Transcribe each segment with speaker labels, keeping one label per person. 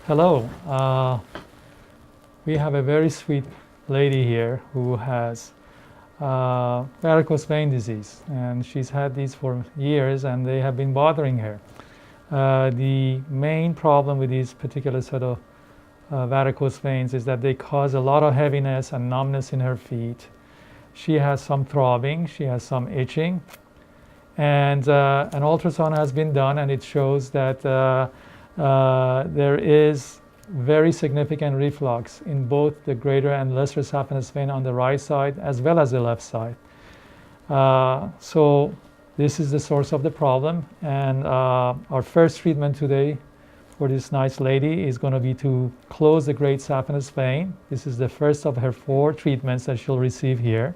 Speaker 1: Hello. We have a very sweet lady here who has varicose vein disease, and she's had these for years, and they have been bothering her. The main problem with these particular sort of varicose veins is that they cause a lot of heaviness and numbness in her feet. She has some throbbing, she has some itching, and an ultrasound has been done, and it shows that there is very significant reflux in both the greater and lesser saphenous vein on the right side as well as the left side. So this is the source of the problem, and our first treatment today for this nice lady is going to be to close the great saphenous vein. This is the first of her 4 treatments that she'll receive here.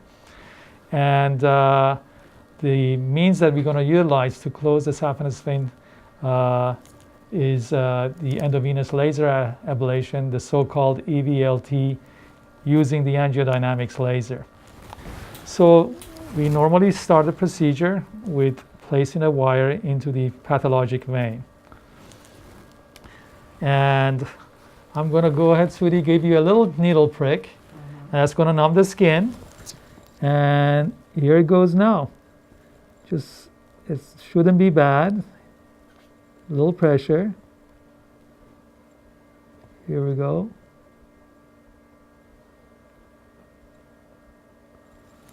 Speaker 1: And the means that we're going to utilize to close the saphenous vein is the endovenous laser ablation, the so-called EVLT, using the angiodynamics laser. So we normally start the procedure with placing a wire into the pathologic vein. And I'm going to go ahead, sweetie, give you a little needle prick. That's going to numb the skin. And here it goes now. Just, it shouldn't be bad. A little pressure. Here we go.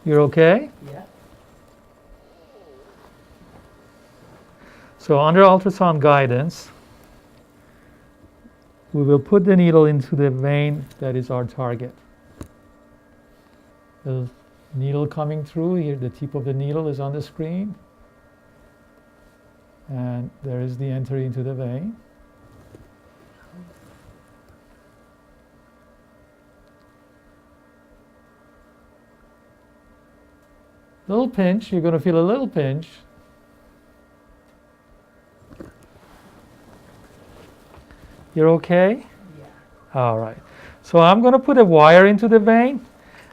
Speaker 1: You're okay?
Speaker 2: Yeah.
Speaker 1: So under ultrasound guidance, we will put the needle into the vein that is our target. The needle coming through here, the tip of the needle is on the screen. And there is the entry into the vein. Little pinch, you're going to feel a little pinch. You're okay?
Speaker 2: Yeah.
Speaker 1: All right. So I'm going to put a wire into the vein.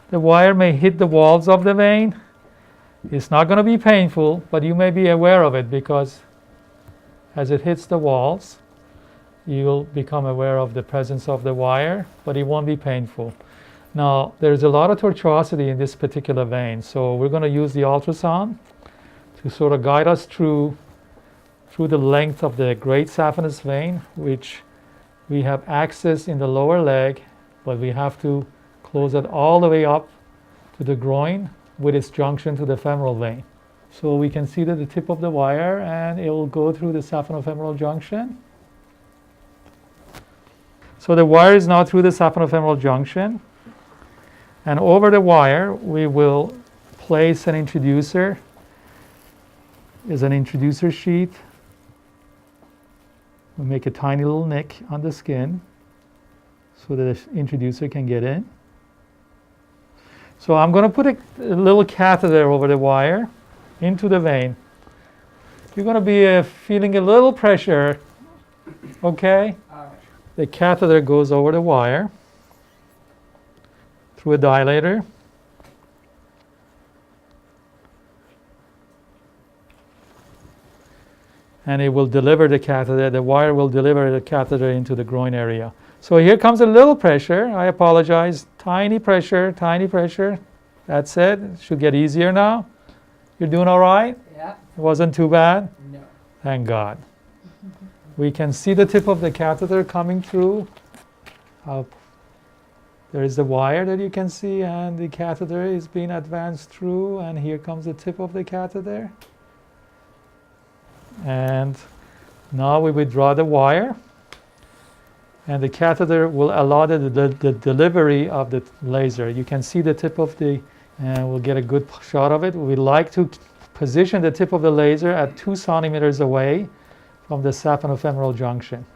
Speaker 1: The wire may hit the walls of the vein. It's not going to be painful, but you may be aware of it because as it hits the walls, you'll become aware of the presence of the wire, but it won't be painful. Now, there's a lot of tortuosity in this particular vein, so we're going to use the ultrasound to sort of guide us through the length of the great saphenous vein, which we have access in the lower leg, but we have to close it all the way up to the groin with its junction to the femoral vein. So we can see that the tip of the wire, and it will go through the saphenofemoral junction. So the wire is now through the saphenofemoral junction, and over the wire we will place an introducer. There's an introducer sheath. We make a tiny little nick on the skin so that the introducer can get in. So I'm going to put a little catheter over the wire into the vein. You're going to be feeling a little pressure, okay?
Speaker 2: All right.
Speaker 1: The catheter goes over the wire through a dilator. And it will deliver the catheter, the wire will deliver the catheter into the groin area. So here comes a little pressure. I apologize. Tiny pressure, tiny pressure. That's it. It should get easier now. You're doing all right?
Speaker 2: Yeah.
Speaker 1: It wasn't too bad?
Speaker 2: No.
Speaker 1: Thank God. We can see the tip of the catheter coming through. There is the wire that you can see, and the catheter is being advanced through, and here comes the tip of the catheter. And now we withdraw the wire, and the catheter will allow the delivery of the laser. You can see the tip of the, and we'll get a good shot of it. We like to position the tip of the laser at 2 centimeters away from the saphenofemoral junction.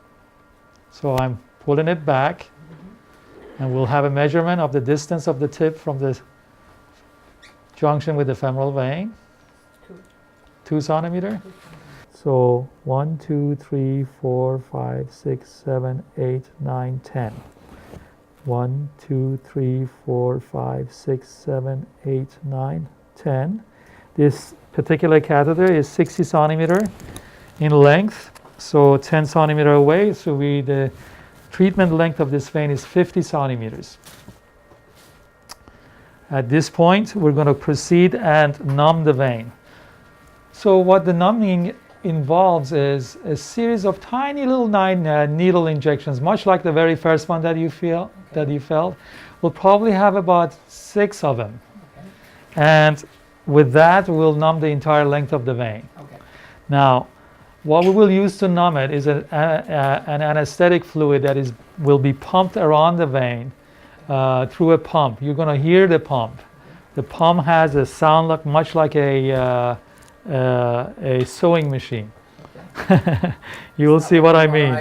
Speaker 1: So I'm pulling it back, and we'll have a measurement of the distance of the tip from the junction with the femoral vein. 2 centimeters. So 1, 2, 3, 4, 5, 6, 7, 8, 9, 10. 1, 2, 3, 4, 5, 6, 7, 8, 9, 10. This particular catheter is 60 centimeter in length, so 10 centimeter away. So the treatment length of this vein is 50 centimeters. At this point, we're going to proceed and numb the vein. So what the numbing involves is a series of tiny little needle injections, much like the very first one that you felt. We'll probably have about 6 of them.
Speaker 2: Okay.
Speaker 1: And with that, we'll numb the entire length of the vein.
Speaker 2: Okay.
Speaker 1: Now, what we will use to numb it is an anesthetic fluid that will be pumped around the vein through a pump. You're going to hear the pump. The pump has a sound much like a sewing machine. Okay. You will see what I mean.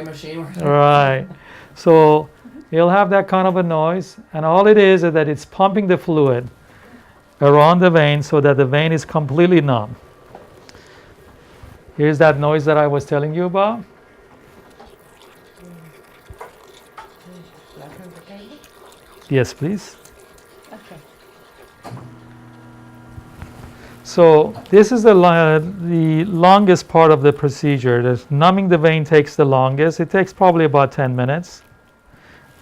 Speaker 1: Right. So you'll have that kind of a noise, and all it is that it's pumping the fluid around the vein so that the vein is completely numb. Here's that noise that I was telling you about. Yes, please.
Speaker 2: Okay.
Speaker 1: So this is the longest part of the procedure. Numbing the vein takes the longest. It takes probably about 10 minutes.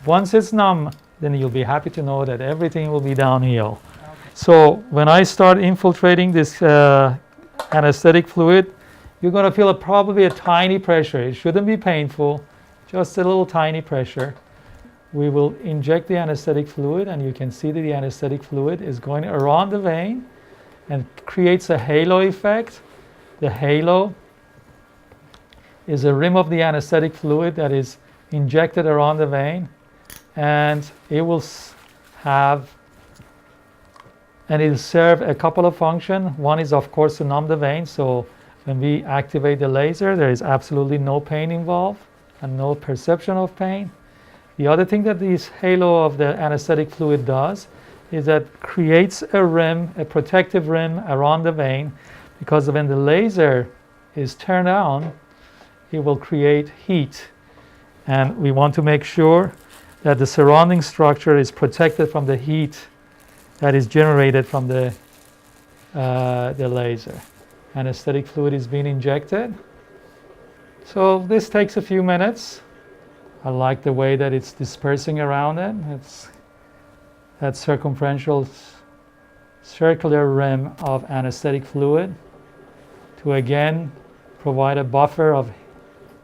Speaker 1: Once it's numb, then you'll be happy to know that everything will be downhill.
Speaker 2: Okay.
Speaker 1: So when I start infiltrating this anesthetic fluid, you're going to feel probably a tiny pressure. It shouldn't be painful, just a little tiny pressure. We will inject the anesthetic fluid, and you can see that the anesthetic fluid is going around the vein and creates a halo effect. The halo is a rim of the anesthetic fluid that is injected around the vein, and it will serve a couple of functions. One is, of course, to numb the vein. So when we activate the laser, there is absolutely no pain involved and no perception of pain. The other thing that this halo of the anesthetic fluid does is that creates a rim, a protective rim around the vein, because when the laser is turned on, it will create heat. And we want to make sure that the surrounding structure is protected from the heat that is generated from the laser. Anesthetic fluid is being injected. So this takes a few minutes. I like the way that it's dispersing around it. It's that circumferential circular rim of anesthetic fluid to again provide a buffer of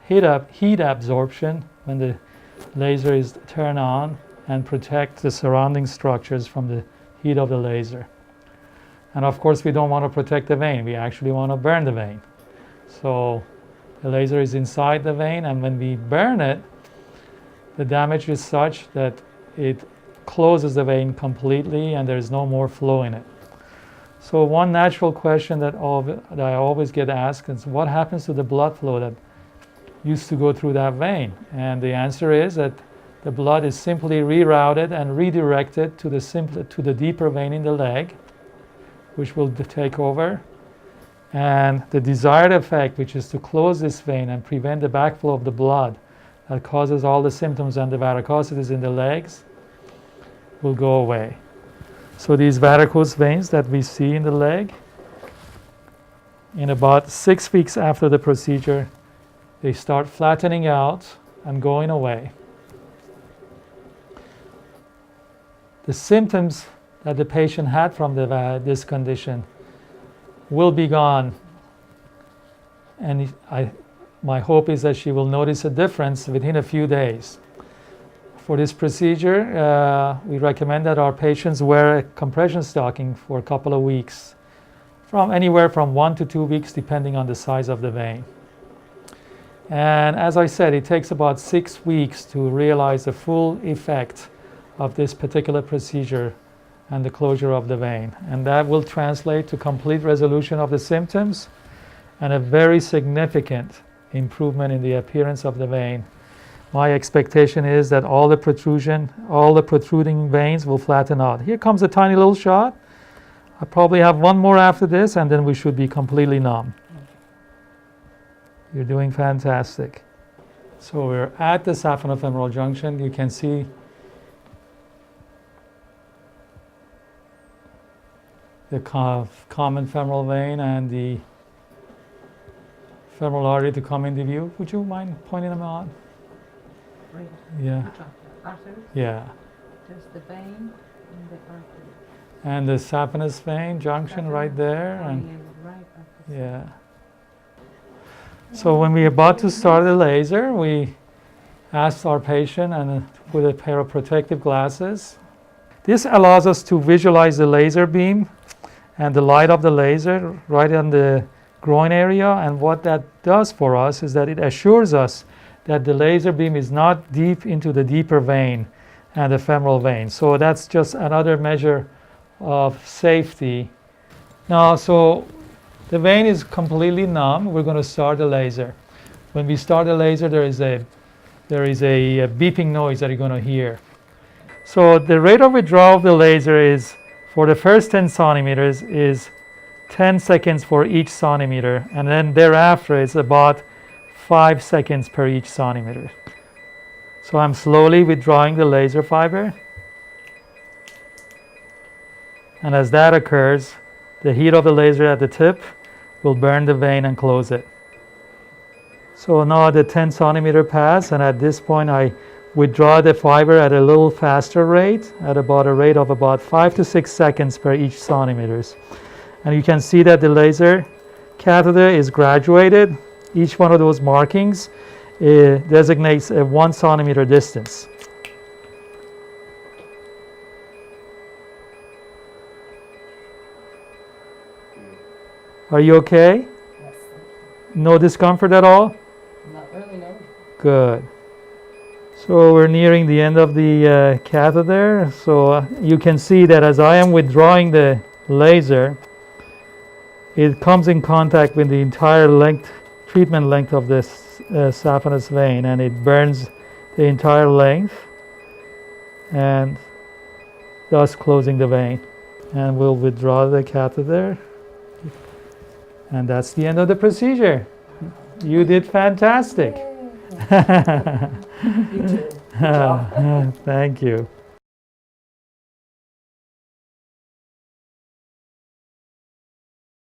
Speaker 1: heat absorption when the laser is turned on and protect the surrounding structures from the heat of the laser. And of course, we don't want to protect the vein. We actually want to burn the vein. So the laser is inside the vein, and when we burn it, the damage is such that it closes the vein completely and there's no more flow in it. So one natural question that I always get asked is, what happens to the blood flow that used to go through that vein? And the answer is that the blood is simply rerouted and redirected to the deeper vein in the leg, which will take over. And the desired effect, which is to close this vein and prevent the backflow of the blood that causes all the symptoms and the varicosities in the legs, will go away. So these varicose veins that we see in the leg, in about 6 weeks after the procedure, they start flattening out and going away. The symptoms that the patient had from this condition will be gone, and my hope is that she will notice a difference within a few days. For this procedure, we recommend that our patients wear a compression stocking for a couple of weeks, from anywhere from 1 to 2 weeks, depending on the size of the vein. And as I said, it takes about 6 weeks to realize the full effect of this particular procedure and the closure of the vein. And that will translate to complete resolution of the symptoms and a very significant improvement in the appearance of the vein. My expectation is that all the protruding veins will flatten out. Here comes a tiny little shot. I probably have one more after this, and then we should be completely numb. You're doing fantastic. So we're at the saphenofemoral junction. You can see the common femoral vein and the femoral artery to come into view. Would you mind pointing them out?
Speaker 2: Right.
Speaker 1: Yeah.
Speaker 2: Which artery?
Speaker 1: Yeah.
Speaker 2: There's the vein and the artery.
Speaker 1: And the saphenous vein junction right there.
Speaker 2: Oh,
Speaker 1: And
Speaker 2: yeah, right. After
Speaker 1: yeah. So when we're about to start the laser, we asked our patient and put a pair of protective glasses. This allows us to visualize the laser beam and the light of the laser right on the groin area. And what that does for us is that it assures us that the laser beam is not deep into the deeper vein and the femoral vein. So that's just another measure of safety. Now, so the vein is completely numb. We're going to start the laser. When we start the laser, there is a beeping noise that you're going to hear. So the rate of withdrawal of the laser is, for the first 10 centimeters, is 10 seconds for each centimeter, and then thereafter it's about 5 seconds per each centimeter. So I'm slowly withdrawing the laser fiber, and as that occurs, the heat of the laser at the tip will burn the vein and close it. So now the 10 centimeter pass, and at this point I withdraw the fiber at a little faster rate, at about a rate of about 5 to 6 seconds per each centimeters. And you can see that the laser catheter is graduated. Each one of those markings designates a 1 centimeter distance. Are you okay?
Speaker 2: Yes.
Speaker 1: No discomfort at all?
Speaker 2: Not really, no.
Speaker 1: Good. So we're nearing the end of the catheter. So you can see that as I am withdrawing the laser, it comes in contact with the entire treatment length of this saphenous vein, and it burns the entire length, and thus closing the vein. And we'll withdraw the catheter. And that's the end of the procedure. You did fantastic.
Speaker 2: You too. Good job.
Speaker 1: Thank you.